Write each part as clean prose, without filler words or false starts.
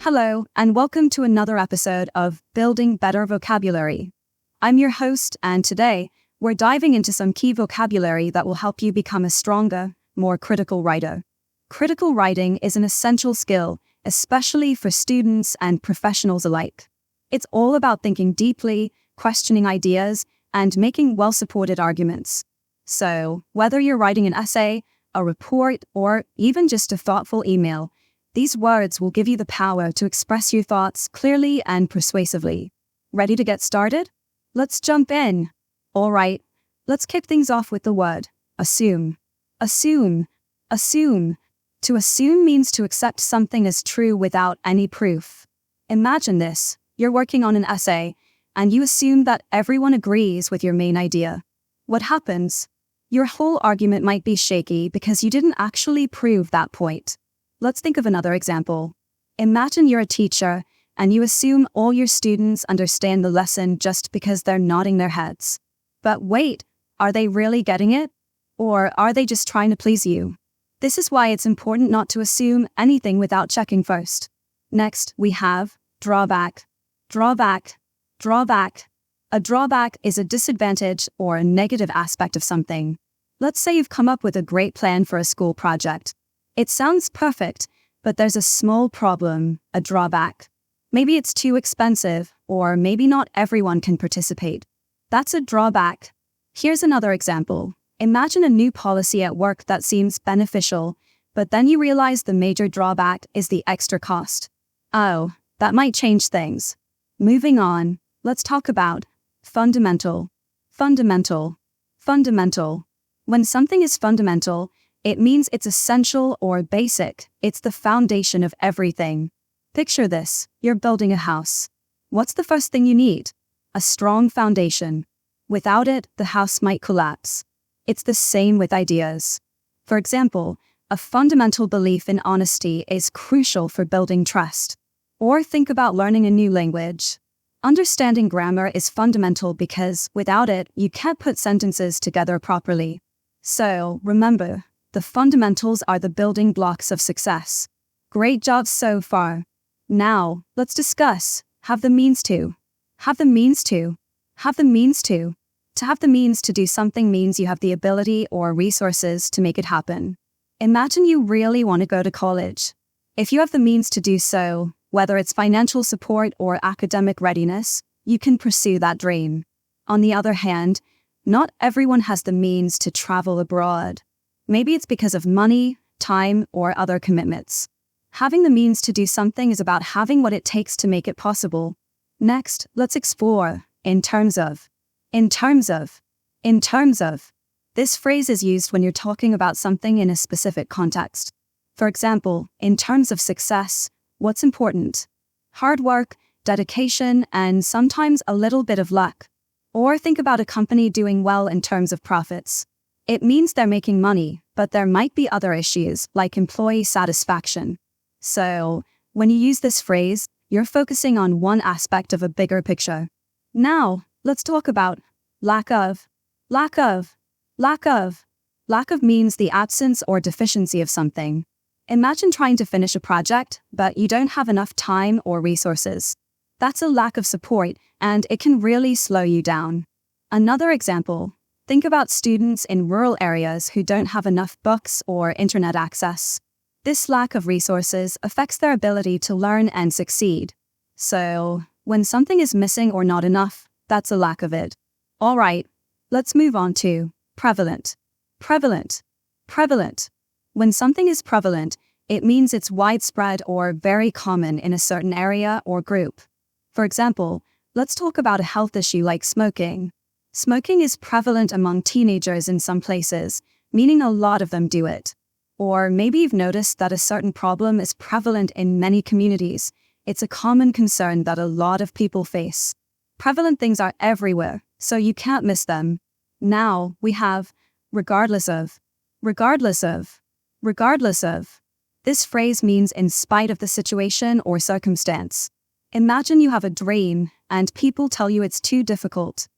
Hello, and welcome to another episode of Building Better Vocabulary. I'm your host, and today we're diving into some key vocabulary that will help you become a stronger, more critical writer. Critical writing is an essential skill, especially for students and professionals alike. It's all about thinking deeply, questioning ideas, and making well-supported arguments. So, whether you're writing an essay, a report, or even just a thoughtful email, these words will give you the power to express your thoughts clearly and persuasively. Ready to get started? Let's jump in. All right, let's kick things off with the word assume. Assume. Assume. To assume means to accept something as true without any proof. Imagine this. You're working on an essay, and you assume that everyone agrees with your main idea. What happens? Your whole argument might be shaky because you didn't actually prove that point. Let's think of another example. Imagine you're a teacher, and you assume all your students understand the lesson just because they're nodding their heads. But wait, are they really getting it? Or are they just trying to please you? This is why it's important not to assume anything without checking first. Next, we have drawback. Drawback. Drawback. A drawback is a disadvantage or a negative aspect of something. Let's say you've come up with a great plan for a school project. It sounds perfect, but there's a small problem, a drawback. Maybe it's too expensive, or maybe not everyone can participate. That's a drawback. Here's another example. Imagine a new policy at work that seems beneficial, but then you realize the major drawback is the extra cost. Oh, that might change things. Moving on, let's talk about fundamental. Fundamental. Fundamental. When something is fundamental, it means it's essential or basic. It's the foundation of everything. Picture this. You're building a house. What's the first thing you need? A strong foundation. Without it, the house might collapse. It's the same with ideas. For example, a fundamental belief in honesty is crucial for building trust. Or think about learning a new language. Understanding grammar is fundamental because without it, you can't put sentences together properly. So, remember, the fundamentals are the building blocks of success. Great job so far. Now, let's discuss have the means to. Have the means to. Have the means to. To have the means to do something means you have the ability or resources to make it happen. Imagine you really want to go to college. If you have the means to do so, whether it's financial support or academic readiness, you can pursue that dream. On the other hand, not everyone has the means to travel abroad. Maybe it's because of money, time, or other commitments. Having the means to do something is about having what it takes to make it possible. Next, let's explore in terms of. In terms of. In terms of. This phrase is used when you're talking about something in a specific context. For example, in terms of success, what's important? Hard work, dedication, and sometimes a little bit of luck. Or think about a company doing well in terms of profits. It means they're making money, but there might be other issues like employee satisfaction. So, when you use this phrase, you're focusing on one aspect of a bigger picture. Now, let's talk about lack of. Lack of. Lack of. Lack of means the absence or deficiency of something. Imagine trying to finish a project, but you don't have enough time or resources. That's a lack of support, and it can really slow you down. Another example. Think about students in rural areas who don't have enough books or internet access. This lack of resources affects their ability to learn and succeed. So, when something is missing or not enough, that's a lack of it. All right, let's move on to prevalent. Prevalent. Prevalent. When something is prevalent, it means it's widespread or very common in a certain area or group. For example, let's talk about a health issue like smoking. Smoking is prevalent among teenagers in some places, meaning a lot of them do it. Or maybe you've noticed that a certain problem is prevalent in many communities. It's a common concern that a lot of people face. Prevalent things are everywhere, so you can't miss them. Now, we have regardless of. Regardless of. Regardless of. This phrase means in spite of the situation or circumstance. Imagine you have a dream, and people tell you it's too difficult.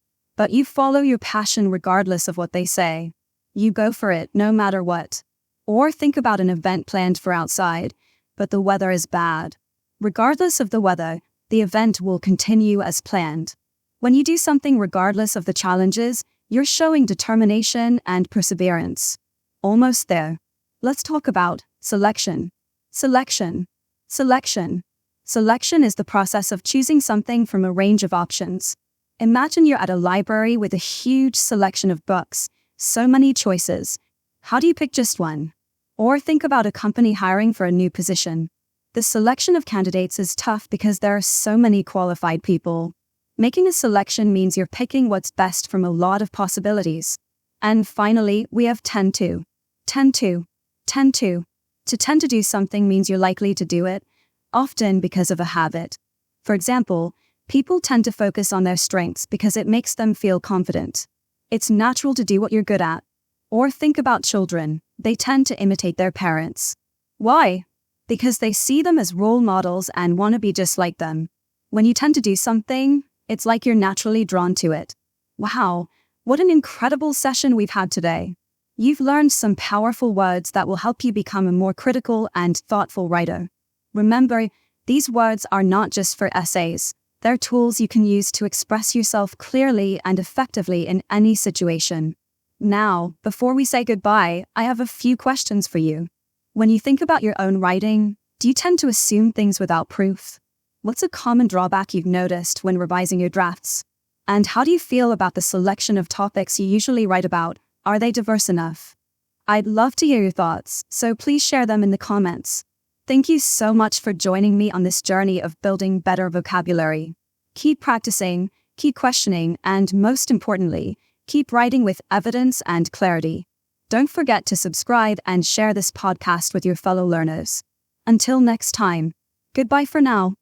But you follow your passion regardless of what they say. You go for it no matter what. Or think about an event planned for outside, but the weather is bad. Regardless of the weather, the event will continue as planned. When you do something regardless of the challenges, you're showing determination and perseverance. Almost there. Let's talk about selection. Selection. Selection. Selection is the process of choosing something from a range of options. Imagine you're at a library with a huge selection of books, so many choices. How do you pick just one? Or think about a company hiring for a new position. The selection of candidates is tough because there are so many qualified people. Making a selection means you're picking what's best from a lot of possibilities. And finally, we have tend to. Tend to. Tend to. To tend to do something means you're likely to do it, often because of a habit. For example, people tend to focus on their strengths because it makes them feel confident. It's natural to do what you're good at. Or think about children. They tend to imitate their parents. Why? Because they see them as role models and want to be just like them. When you tend to do something, it's like you're naturally drawn to it. Wow, what an incredible session we've had today. You've learned some powerful words that will help you become a more critical and thoughtful writer. Remember, these words are not just for essays. They're tools you can use to express yourself clearly and effectively in any situation. Now, before we say goodbye, I have a few questions for you. When you think about your own writing, do you tend to assume things without proof? What's a common drawback you've noticed when revising your drafts? And how do you feel about the selection of topics you usually write about? Are they diverse enough? I'd love to hear your thoughts, so please share them in the comments. Thank you so much for joining me on this journey of building better vocabulary. Keep practicing, keep questioning, and most importantly, keep writing with evidence and clarity. Don't forget to subscribe and share this podcast with your fellow learners. Until next time, goodbye for now.